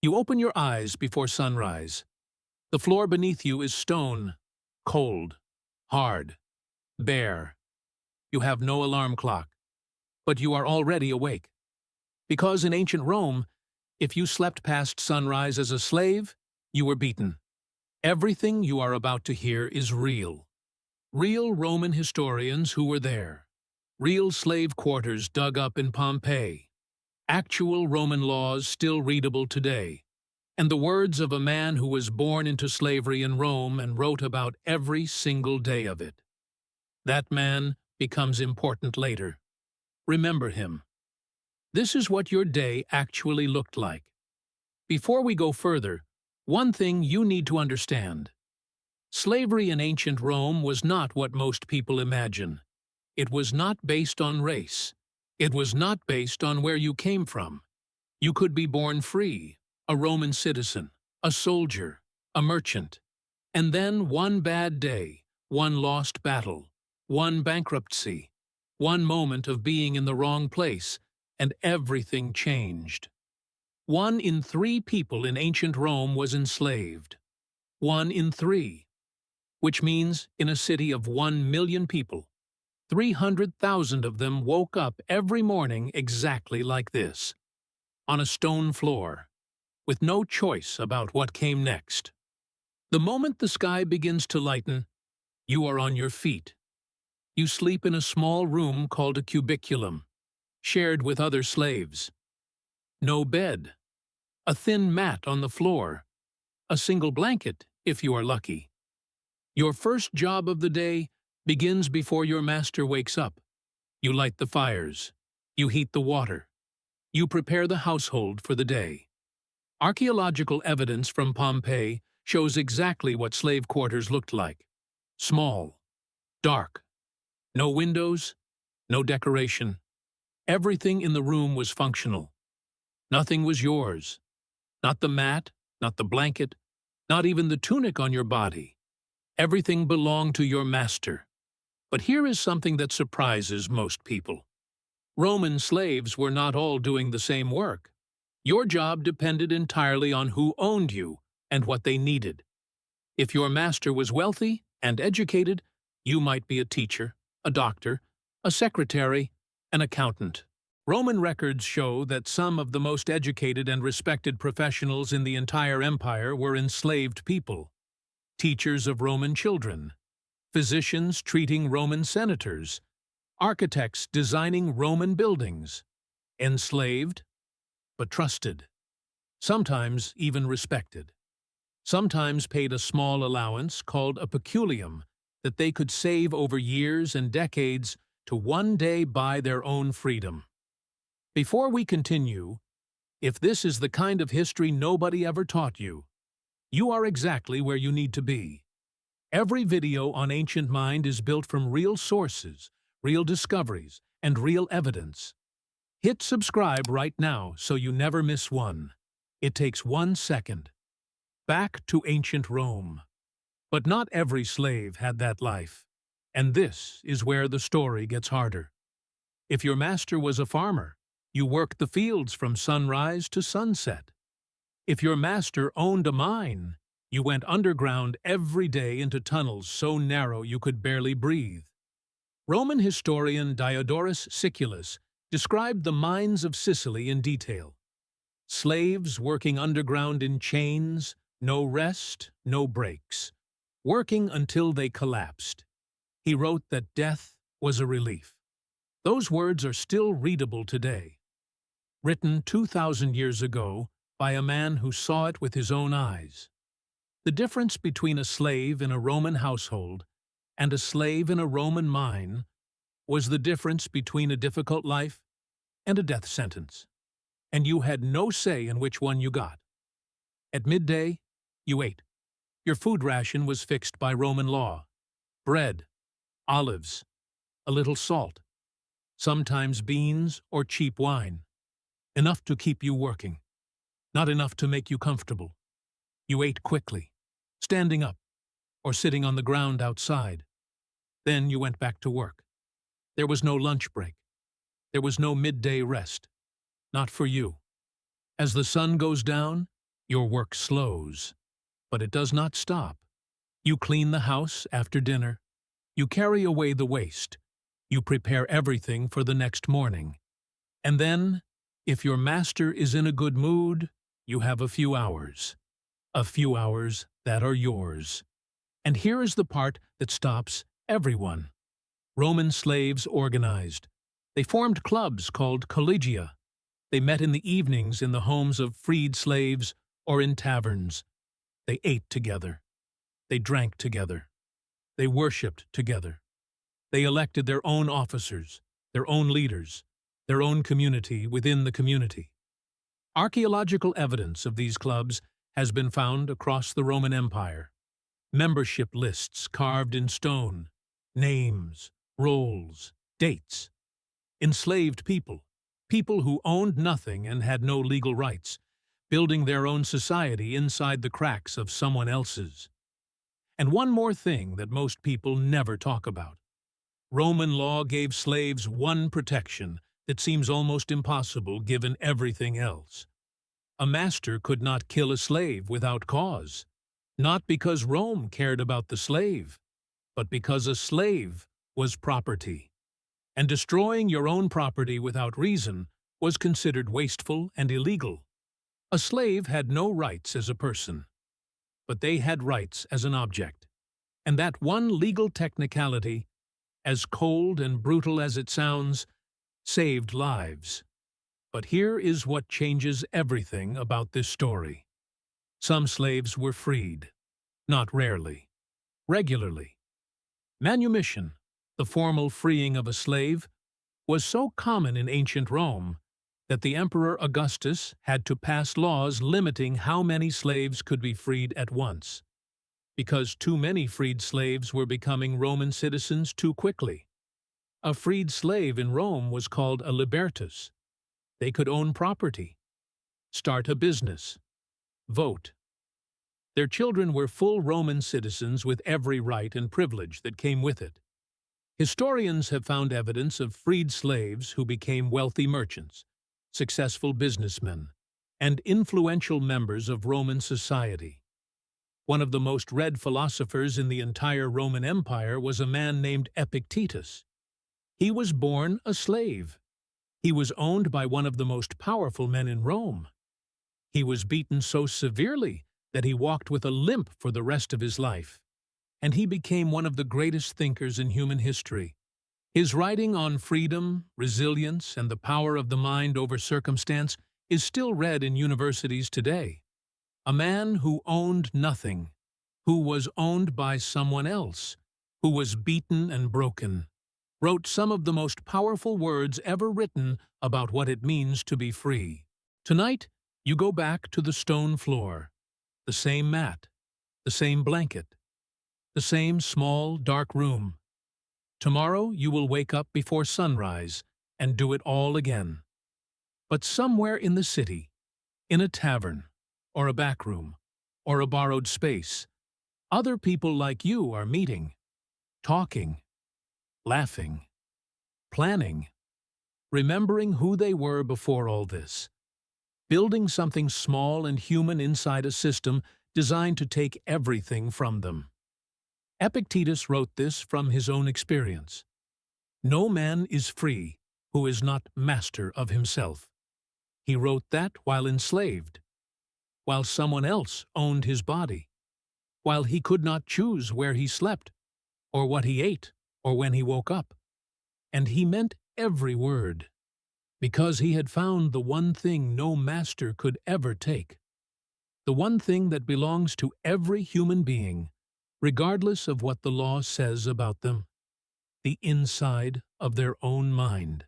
You open your eyes before sunrise. The floor beneath you is stone, cold, hard, bare. You have no alarm clock, but you are already awake. Because in ancient Rome, if you slept past sunrise as a slave, you were beaten. Everything you are about to hear is real. Real Roman historians who were there. Real slave quarters dug up in Pompeii. Actual Roman laws still readable today. And the words of a man who was born into slavery in Rome and wrote about every single day of it. That man becomes important later. Remember him. This is what your day actually looked like. Before we go further, one thing you need to understand. Slavery in ancient Rome was not what most people imagine. It was not based on race. It was not based on where you came from. You could be born free, a Roman citizen, a soldier, a merchant. And then one bad day, one lost battle, one bankruptcy, one moment of being in the wrong place, and everything changed. 1 in 3 people in ancient Rome was enslaved. 1 in 3. Which means in a city of 1 million people, 300,000 of them woke up every morning exactly like this, on a stone floor, with no choice about what came next. The moment the sky begins to lighten, you are on your feet. You sleep in a small room called a cubiculum, shared with other slaves. No bed, a thin mat on the floor, a single blanket if you are lucky. Your first job of the day begins before your master wakes up. You light the fires. You heat the water. You prepare the household for the day. Archaeological evidence from Pompeii shows exactly what slave quarters looked like. Small, dark, no windows, no decoration. Everything in the room was functional. Nothing was yours. Not the mat, not the blanket, not even the tunic on your body. Everything belonged to your master. But here is something that surprises most people. Roman slaves were not all doing the same work. Your job depended entirely on who owned you and what they needed. If your master was wealthy and educated, you might be a teacher, a doctor, a secretary, an accountant. Roman records show that some of the most educated and respected professionals in the entire empire were enslaved people. Teachers of Roman children, physicians treating Roman senators, architects designing Roman buildings. Enslaved, but trusted. Sometimes even respected. Sometimes paid a small allowance called a peculium that they could save over years and decades to one day buy their own freedom. Before we continue, if this is the kind of history nobody ever taught you, you are exactly where you need to be. Every video on Ancient Mind is built from real sources, real discoveries, and real evidence. Hit subscribe right now so you never miss one. It takes 1 second. Back to ancient Rome. But not every slave had that life. And this is where the story gets harder. If your master was a farmer, you worked the fields from sunrise to sunset. If your master owned a mine, you went underground every day into tunnels so narrow you could barely breathe. Roman historian Diodorus Siculus described the mines of Sicily in detail. Slaves working underground in chains, no rest, no breaks, working until they collapsed. He wrote that death was a relief. Those words are still readable today. Written 2,000 years ago by a man who saw it with his own eyes. The difference between a slave in a Roman household and a slave in a Roman mine was the difference between a difficult life and a death sentence. And you had no say in which one you got. At midday, you ate. Your food ration was fixed by Roman law. Bread, olives, a little salt, sometimes beans or cheap wine. Enough to keep you working, not enough to make you comfortable. You ate quickly, standing up, or sitting on the ground outside. Then you went back to work. There was no lunch break. There was no midday rest. Not for you. As the sun goes down, Your work slows, but it does not stop. You clean the house after dinner. You carry away the waste. You prepare everything for the next morning. And then, if your master is in a good mood, you have a few hours. A few hours that are yours. And here is the part that stops everyone. Roman slaves organized. They formed clubs called collegia. They met in the evenings in the homes of freed slaves or in taverns. They ate together. They drank together. They worshipped together. They elected their own officers, their own leaders, their own community within the community. Archaeological evidence of these clubs has been found across the Roman Empire. Membership lists carved in stone, names, roles, dates. Enslaved people, people who owned nothing and had no legal rights, building their own society inside the cracks of someone else's. And one more thing that most people never talk about. Roman law gave slaves one protection that seems almost impossible given everything else. A master could not kill a slave without cause, not because Rome cared about the slave, but because a slave was property. And destroying your own property without reason was considered wasteful and illegal. A slave had no rights as a person, but they had rights as an object. And that one legal technicality, as cold and brutal as it sounds, saved lives. But here is what changes everything about this story. Some slaves were freed, not rarely, regularly. Manumission, the formal freeing of a slave, was so common in ancient Rome that the Emperor Augustus had to pass laws limiting how many slaves could be freed at once, because too many freed slaves were becoming Roman citizens too quickly. A freed slave in Rome was called a libertus. They could own property, start a business, vote. Their children were full Roman citizens with every right and privilege that came with it. Historians have found evidence of freed slaves who became wealthy merchants, successful businessmen, and influential members of Roman society. One of the most read philosophers in the entire Roman Empire was a man named Epictetus. He was born a slave. He was owned by one of the most powerful men in Rome. He was beaten so severely that he walked with a limp for the rest of his life, and he became one of the greatest thinkers in human history. His writing on freedom, resilience, and the power of the mind over circumstance is still read in universities today. A man who owned nothing, who was owned by someone else, who was beaten and broken, wrote some of the most powerful words ever written about what it means to be free. Tonight, you go back to the stone floor, the same mat, the same blanket, the same small, dark room. Tomorrow you will wake up before sunrise and do it all again. But somewhere in the city, in a tavern, or a back room, or a borrowed space, other people like you are meeting, talking, laughing, planning, remembering who they were before all this, building something small and human inside a system designed to take everything from them. Epictetus wrote this from his own experience. No man is free who is not master of himself. He wrote that while enslaved, while someone else owned his body, while he could not choose where he slept, or what he ate, or when he woke up. And he meant every word, because he had found the one thing no master could ever take, the one thing that belongs to every human being, regardless of what the law says about them, the inside of their own mind.